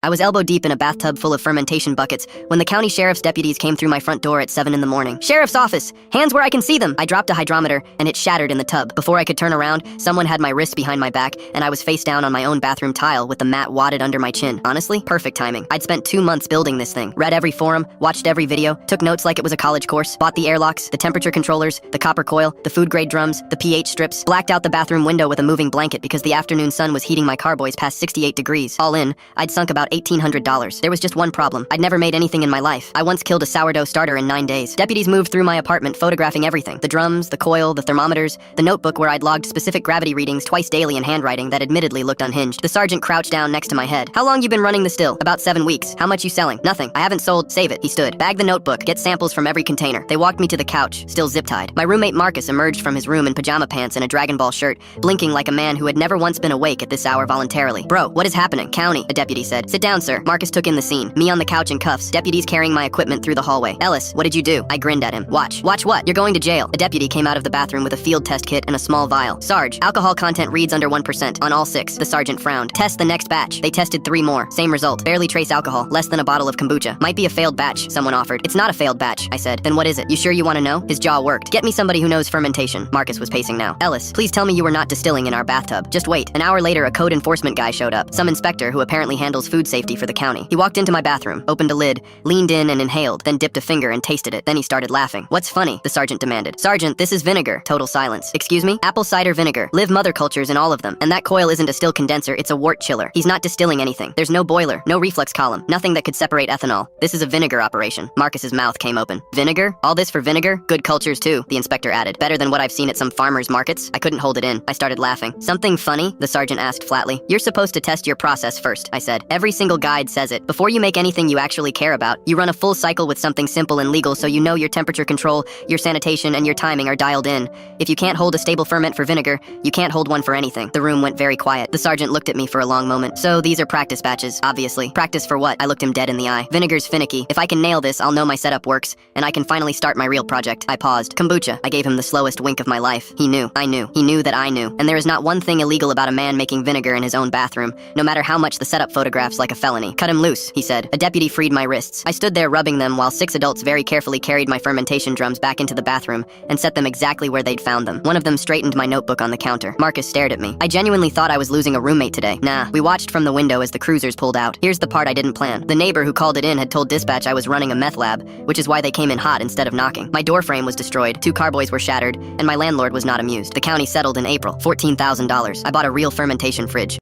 I was elbow deep in a bathtub full of fermentation buckets when the county sheriff's deputies came through my front door at 7 in the morning. "Sheriff's office! Hands where I can see them!" I dropped a hydrometer, and it shattered in the tub. Before I could turn around, someone had my wrists behind my back, and I was face down on my own bathroom tile with the mat wadded under my chin. Honestly, perfect timing. I'd spent 2 months building this thing. Read every forum, watched every video, took notes like it was a college course, bought the airlocks, the temperature controllers, the copper coil, the food-grade drums, the pH strips, blacked out the bathroom window with a moving blanket because the afternoon sun was heating my carboys past 68 degrees. All in, I'd sunk about $1,800. There was just one problem. I'd never made anything in my life. I once killed a sourdough starter in 9 days. Deputies moved through my apartment photographing everything. The drums, the coil, the thermometers, the notebook where I'd logged specific gravity readings twice daily in handwriting that admittedly looked unhinged. The sergeant crouched down next to my head. "How long you been running the still?" "About 7 weeks. How much you selling?" "Nothing. I haven't sold." "Save it." He stood. "Bag the notebook. Get samples from every container." They walked me to the couch, still zip-tied. My roommate Marcus emerged from his room in pajama pants and a Dragon Ball shirt, blinking like a man who had never once been awake at this hour voluntarily. "Bro, what is happening?" "County," a deputy said. "Sit down, sir." Marcus took in the scene. Me on the couch in cuffs, deputies carrying my equipment through the hallway. "Ellis, what did you do?" I grinned at him. "Watch." "Watch what?" "You're going to jail." A deputy came out of the bathroom with a field test kit and a small vial. "Sarge, alcohol content reads under 1% on all 6. The sergeant frowned. "Test the next batch." They tested 3 more. Same result. Barely trace alcohol. Less than a bottle of kombucha. "Might be a failed batch," someone offered. "It's not a failed batch," I said. "Then what is it?" "You sure you want to know?" His jaw worked. "Get me somebody who knows fermentation." Marcus was pacing now. "Ellis, please tell me you were not distilling in our bathtub." "Just wait." An hour later, a code enforcement guy showed up. Some inspector who apparently handles food safety for the county. He walked into my bathroom, opened a lid, leaned in and inhaled, then dipped a finger and tasted it. Then he started laughing. "What's funny?" the sergeant demanded. "Sergeant, this is vinegar." Total silence. "Excuse me?" "Apple cider vinegar. Live mother cultures in all of them. And that coil isn't a still condenser, it's a wort chiller. He's not distilling anything. There's no boiler, no reflux column, nothing that could separate ethanol. This is a vinegar operation." Marcus's mouth came open. "Vinegar? All this for vinegar? Good cultures too," the inspector added. "Better than what I've seen at some farmers markets." I couldn't hold it in. I started laughing. "Something funny?" the sergeant asked flatly. "You're supposed to test your process first," I said. "Every single guide says it. Before you make anything you actually care about, you run a full cycle with something simple and legal so you know your temperature control, your sanitation, and your timing are dialed in. If you can't hold a stable ferment for vinegar, you can't hold one for anything." The room went very quiet. The sergeant looked at me for a long moment. "So these are practice batches, obviously." "Practice for what?" I looked him dead in the eye. "Vinegar's finicky. If I can nail this, I'll know my setup works, and I can finally start my real project." I paused. "Kombucha." I gave him the slowest wink of my life. He knew. I knew. He knew that I knew. And there is not one thing illegal about a man making vinegar in his own bathroom, no matter how much the setup photographs like a felony. "Cut him loose," he said. A deputy freed my wrists. I stood there rubbing them while 6 adults very carefully carried my fermentation drums back into the bathroom and set them exactly where they'd found them. One of them straightened my notebook on the counter. Marcus stared at me. I genuinely thought I was losing a roommate today. Nah, we watched from the window as the cruisers pulled out. Here's the part I didn't plan. The neighbor who called it in had told dispatch I was running a meth lab, which is why they came in hot instead of knocking. My door frame was destroyed, 2 carboys were shattered, and my landlord was not amused. The county settled in April. $14,000. I bought a real fermentation fridge.